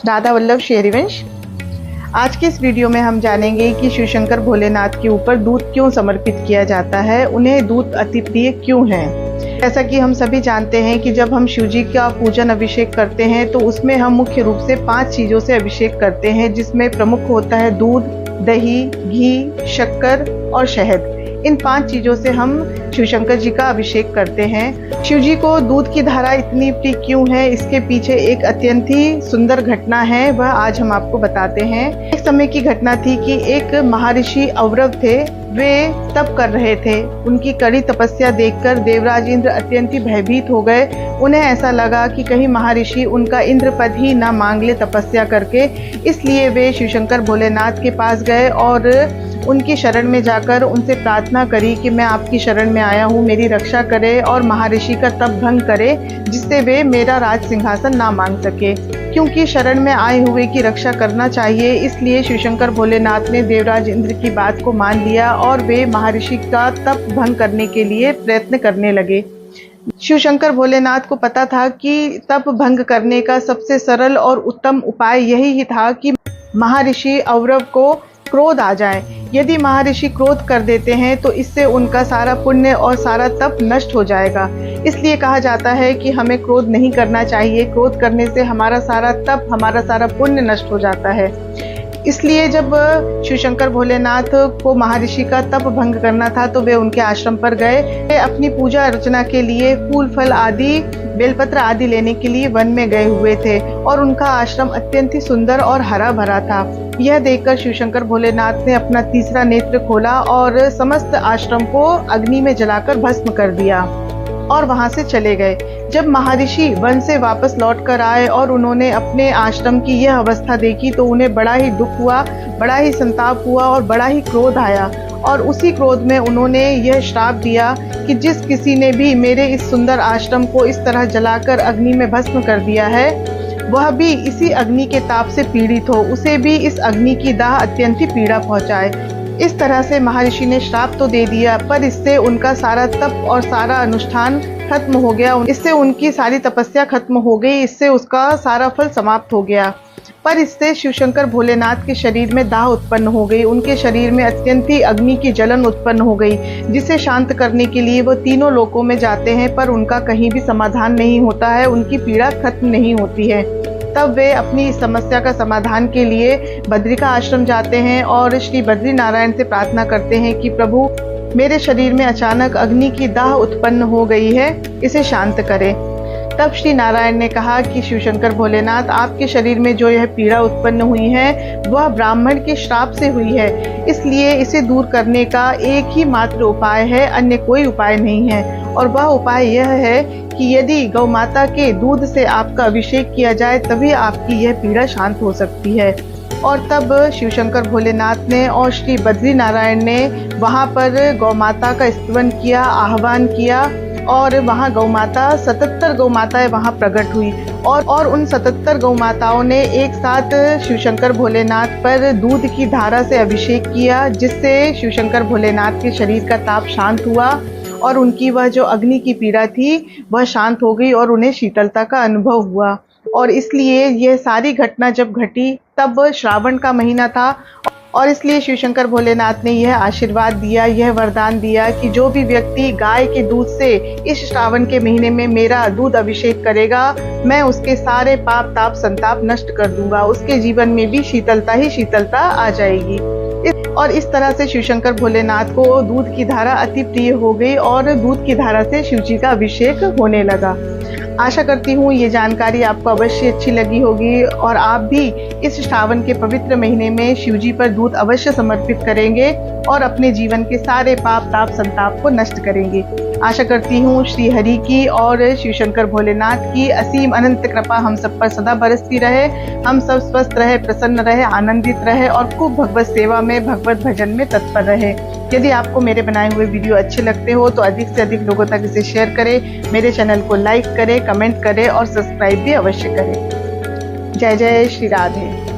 राधा वल्लभ श्री हरिवंश। आज के इस वीडियो में हम जानेंगे कि शिव शंकर भोलेनाथ के ऊपर दूध क्यों समर्पित किया जाता है, उन्हें दूध अति प्रिय क्यों है। जैसा कि हम सभी जानते हैं कि जब हम शिव जी का पूजन अभिषेक करते हैं तो उसमें हम मुख्य रूप से 5 चीज़ों से अभिषेक करते हैं, जिसमें प्रमुख होता है दूध, दही, घी, शक्कर और शहद। इन 5 चीज़ों से हम शिव शंकर जी का अभिषेक करते हैं। शिव जी को दूध की धारा इतनी प्रिय क्यों है, इसके पीछे एक अत्यंत ही सुंदर घटना है, वह आज हम आपको बताते हैं। एक समय की घटना थी कि एक महर्षि अवरव थे, वे तप कर रहे थे। उनकी कड़ी तपस्या देखकर देवराज इंद्र अत्यंत ही भयभीत हो गए। उन्हें ऐसा लगा कि कहीं महर्षि उनका इंद्र पद ही ना मांग ले तपस्या करके। इसलिए वे शिव शंकर भोलेनाथ के पास गए और उनकी शरण में जाकर उनसे प्रार्थना करी कि मैं आपकी शरण में आया हूँ, मेरी रक्षा करे और महर्षि का तप भंग करे, जिससे वे मेरा राज सिंहासन ना मांग सके। क्योंकि शरण में आए हुए की रक्षा करना चाहिए, इसलिए शिव शंकर भोलेनाथ ने देवराज इंद्र की बात को मान लिया और वे महर्षि का तप भंग करने के लिए प्रयत्न करने लगे। शिव शंकर भोलेनाथ को पता था कि तप भंग करने का सबसे सरल और उत्तम उपाय यही था कि महर्षि अवरव को क्रोध आ जाए। यदि महर्षि क्रोध कर देते हैं तो इससे उनका सारा पुण्य और सारा तप नष्ट हो जाएगा। इसलिए कहा जाता है कि हमें क्रोध नहीं करना चाहिए। क्रोध करने से हमारा सारा तप, हमारा सारा पुण्य नष्ट हो जाता है। इसलिए जब शिव शंकर भोलेनाथ को महर्षि का तप भंग करना था तो वे उनके आश्रम पर गए। वे अपनी पूजा अर्चना के लिए फूल फल आदि, बेलपत्र आदि लेने के लिए वन में गए हुए थे और उनका आश्रम अत्यंत ही सुंदर और हरा भरा था। यह देखकर शिव शंकर भोलेनाथ ने अपना तीसरा नेत्र खोला और समस्त आश्रम को अग्नि में जलाकर भस्म कर दिया और वहां से चले गए। जब महर्षि वन से वापस लौट कर आए और उन्होंने अपने आश्रम की यह अवस्था देखी तो उन्हें बड़ा ही दुख हुआ, बड़ा ही संताप हुआ और बड़ा ही क्रोध आया। और उसी क्रोध में उन्होंने यह श्राप दिया कि जिस किसी ने भी मेरे इस सुंदर आश्रम को इस तरह जलाकर अग्नि में भस्म कर दिया है, वह भी इसी अग्नि के ताप से पीड़ित हो, उसे भी इस अग्नि की दाह अत्यंत ही पीड़ा पहुंचाए। इस तरह से महर्षि ने श्राप तो दे दिया, पर इससे उनका सारा तप और सारा अनुष्ठान खत्म हो गया। इससे उनकी सारी तपस्या खत्म हो गई, इससे उसका सारा फल समाप्त हो गया। पर इससे शिव शंकर भोलेनाथ के शरीर में दाह उत्पन्न हो गई। उनके शरीर में अत्यंत ही अग्नि की जलन उत्पन्न हो गई, जिसे शांत करने के लिए वो तीनों लोकों में जाते हैं, पर उनका कहीं भी समाधान नहीं होता है, उनकी पीड़ा खत्म नहीं होती है। तब वे अपनी इस समस्या का समाधान के लिए बद्रिका आश्रम जाते हैं और श्री बद्री नारायण से प्रार्थना करते हैं कि प्रभु, मेरे शरीर में अचानक अग्नि की दाह उत्पन्न हो गई है, इसे शांत करें। तब श्री नारायण ने कहा कि शिव शंकर भोलेनाथ, आपके शरीर में जो यह पीड़ा उत्पन्न हुई है वह ब्राह्मण के श्राप से हुई है, इसलिए इसे दूर करने का एक ही मात्र उपाय है, अन्य कोई उपाय नहीं है। और वह उपाय यह है कि यदि गौ माता के दूध से आपका अभिषेक किया जाए तभी आपकी यह पीड़ा शांत हो सकती है। और तब शिव शंकर भोलेनाथ ने और श्री बद्री नारायण ने वहाँ पर गौ माता का स्तवन किया, आह्वान किया और वहाँ गौ माता 77 गौ माताएं वहाँ प्रकट हुई और उन 77 गौ माताओं ने एक साथ शिव शंकर भोलेनाथ पर दूध की धारा से अभिषेक किया, जिससे शिव शंकर भोलेनाथ के शरीर का ताप शांत हुआ और उनकी वह जो अग्नि की पीड़ा थी वह शांत हो गई और उन्हें शीतलता का अनुभव हुआ। और इसलिए यह सारी घटना जब घटी तब श्रावण का महीना था और इसलिए शिव शंकर भोलेनाथ ने यह आशीर्वाद दिया, यह वरदान दिया कि जो भी व्यक्ति गाय के दूध से इस श्रावण के महीने में मेरा दूध अभिषेक करेगा, मैं उसके सारे पाप ताप संताप नष्ट कर दूंगा, उसके जीवन में भी शीतलता ही शीतलता आ जाएगी। और इस तरह से शिव शंकर भोलेनाथ को दूध की धारा अति प्रिय हो गई और दूध की धारा से शिव जी का अभिषेक होने लगा। आशा करती हूँ ये जानकारी आपको अवश्य अच्छी लगी होगी और आप भी इस श्रावण के पवित्र महीने में शिव जी पर दूध अवश्य समर्पित करेंगे और अपने जीवन के सारे पाप ताप संताप को नष्ट करेंगे। आशा करती हूँ श्री हरि की और शिव शंकर भोलेनाथ की असीम अनंत कृपा हम सब पर सदा बरसती रहे। हम सब स्वस्थ रहे, प्रसन्न रहे, आनंदित रहे और खूब भगवत सेवा में, भगवत भजन में तत्पर रहे। यदि आपको मेरे बनाए हुए वीडियो अच्छे लगते हो तो अधिक से अधिक लोगों तक इसे शेयर करें, मेरे चैनल को लाइक करें, कमेंट करें और सब्सक्राइब भी अवश्य करें। जय जय श्री राधे।